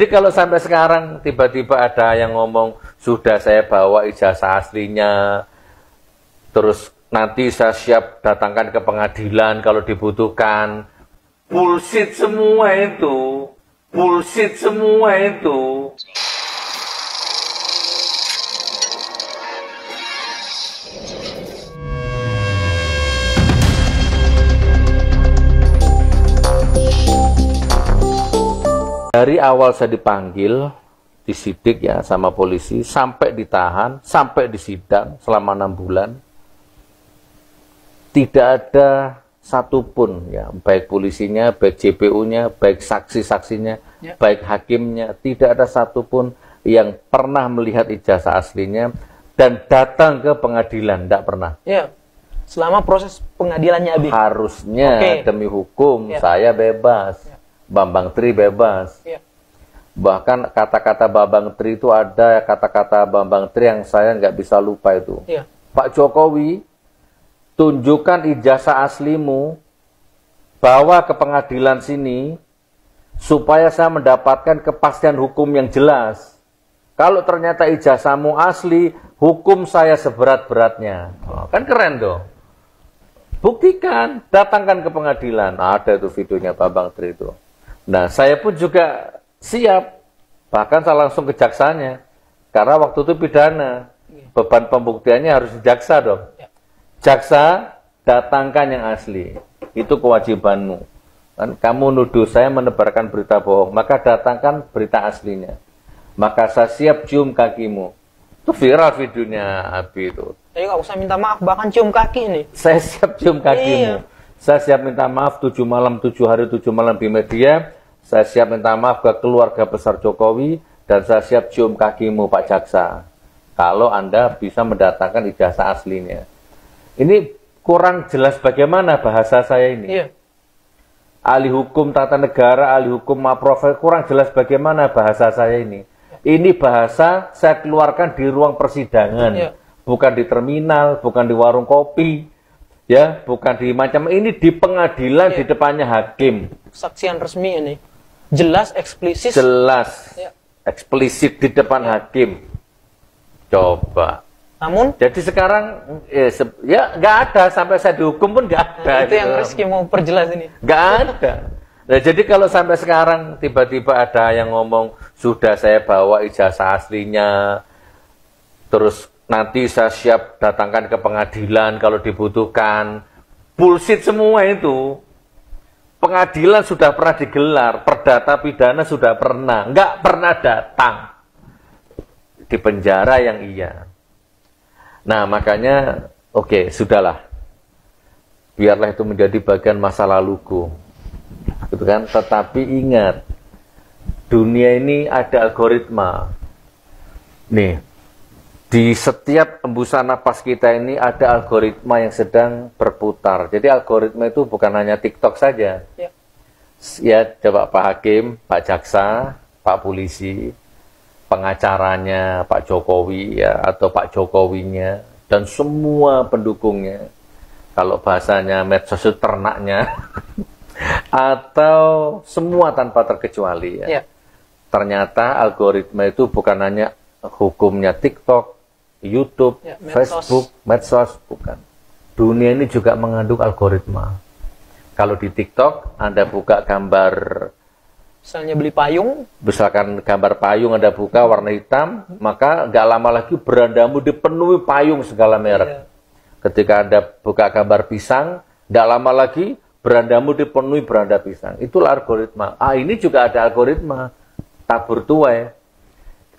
Jadi kalau sampai sekarang tiba-tiba ada yang ngomong sudah saya bawa ijazah aslinya, terus nanti saya siap datangkan ke pengadilan kalau dibutuhkan. Bullshit semua itu. Bullshit semua itu. Dari awal saya dipanggil, disidik ya sama polisi, sampai ditahan, sampai disidang selama 6 bulan. Tidak ada satupun ya, baik polisinya, baik JPU-nya, baik saksi-saksinya, ya, baik hakimnya, tidak ada satupun yang pernah melihat ijazah aslinya dan datang ke pengadilan, tidak pernah. Ya, selama proses pengadilannya Abi. Harusnya demi hukum ya, saya bebas. Ya. Bambang Tri bebas. Ya. Bahkan kata-kata Bambang Tri itu ada kata-kata Bambang Tri yang saya nggak bisa lupa itu. Ya. Pak Jokowi, tunjukkan ijazah aslimu, bawa ke pengadilan sini, supaya saya mendapatkan kepastian hukum yang jelas. Kalau ternyata ijazahmu asli, hukum saya seberat-beratnya. Oh, kan keren dong. Buktikan, datangkan ke pengadilan. Ada itu videonya Bambang Tri itu. Nah, saya pun juga siap. Bahkan saya langsung ke jaksanya. Karena waktu itu pidana. Beban pembuktiannya harus di jaksa dong. Jaksa, datangkan yang asli. Itu kewajibanmu. Kan kamu nuduh saya menebarkan berita bohong. Maka datangkan berita aslinya. Maka saya siap cium kakimu. Itu viral videonya Abi itu. Saya nggak usah minta maaf, bahkan cium kaki nih. Saya siap cium kakimu. Iya. Saya siap minta maaf 7 malam, 7 hari, 7 malam di media. Saya siap minta maaf ke keluarga besar Jokowi. Dan saya siap cium kakimu Pak Jaksa. Kalau Anda bisa mendatangkan ijazah aslinya. Ini kurang jelas bagaimana bahasa saya ini. Iya. Ahli hukum tata negara, ahli hukum maprofil, kurang jelas bagaimana bahasa saya ini. Ini bahasa saya keluarkan di ruang persidangan. Iya. Bukan di terminal, bukan di warung kopi. Ya, bukan di macam ini di pengadilan, iya, di depannya hakim. Kesaksian resmi ini. Jelas, eksplisit. Jelas, ya, eksplisit di depan hakim. Coba. Namun? Jadi sekarang, ya nggak ada. Sampai saya dihukum pun nggak ada. Itu yang Rizky mau perjelas ini. Nggak ada. Nah, jadi kalau sampai sekarang tiba-tiba ada yang ngomong, sudah saya bawa ijazah aslinya, terus nanti saya siap datangkan ke pengadilan kalau dibutuhkan. Bullshit semua itu. Pengadilan sudah pernah digelar, perdata pidana sudah pernah, nggak pernah datang. Di penjara yang iya. Nah, makanya, oke, sudahlah. Biarlah itu menjadi bagian masa laluku. Gitu kan? Tetapi ingat, dunia ini ada algoritma. Nih, di setiap embusan napas kita ini ada algoritma yang sedang berputar. Jadi algoritma itu bukan hanya TikTok saja. Ya, ya, coba Pak Hakim, Pak Jaksa, Pak Polisi, pengacaranya Pak Jokowi ya, atau Pak Jokowinya, dan semua pendukungnya. Kalau bahasanya medsos itu ternaknya, atau semua tanpa terkecuali. Ya. Ternyata algoritma itu bukan hanya hukumnya TikTok, YouTube, ya, Facebook, medsos, bukan. Dunia ini juga mengandung algoritma. Kalau di TikTok, Anda buka gambar, misalnya beli payung, misalkan gambar payung Anda buka warna hitam, maka nggak lama lagi berandamu dipenuhi payung segala merek. Ya. Ketika Anda buka gambar pisang, nggak lama lagi berandamu dipenuhi beranda pisang. Itulah algoritma. Ah, ini juga ada algoritma. Tabur tuai.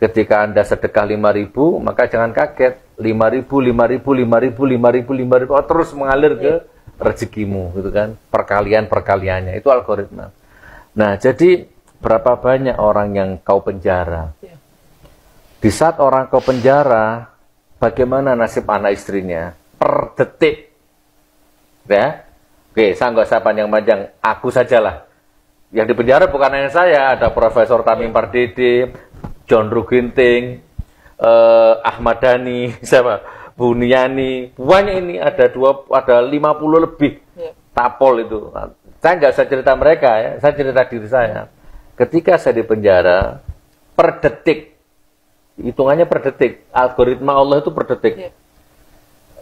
Ketika Anda sedekah 5.000, maka jangan kaget. 5.000, 5.000, 5.000, 5.000, 5.000, oh, terus mengalir ke rezekimu, gitu kan? Perkalian-perkaliannya, itu algoritma. Nah, jadi berapa banyak orang yang kau penjara? Di saat orang kau penjara, bagaimana nasib anak istrinya? Per detik. Ya? Oke, saya nggak usah panjang-panjang, aku sajalah. Yang di penjara bukan hanya saya, ada Profesor Tamim Pardede, John Ruginting, Ahmad Dhani, siapa? Buniani, banyak ini, ada 50 lebih tapol itu. Saya nggak usah cerita mereka ya, saya cerita diri saya. Ketika saya di penjara, per detik. Hitungannya per detik. Algoritma Allah itu per detik. Iya.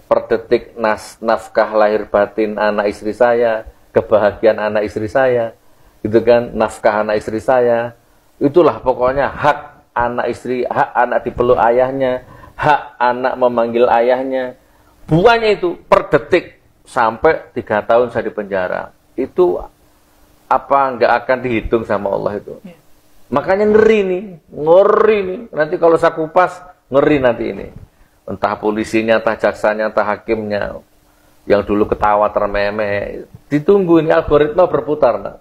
Per detik nafkah lahir batin anak istri saya, kebahagiaan anak istri saya, gitu kan, nafkah anak istri saya. Itulah pokoknya hak anak istri, hak anak dipeluk ayahnya, hak anak memanggil ayahnya. Buahnya itu per detik sampai 3 tahun saya di penjara. Itu apa nggak akan dihitung sama Allah itu. Iya. Makanya ngeri nih. Nanti kalau saya kupas, ngeri nanti ini. Entah polisinya, entah jaksanya, entah hakimnya. Yang dulu ketawa termeme. Ditunggu ini algoritma berputar. Nah.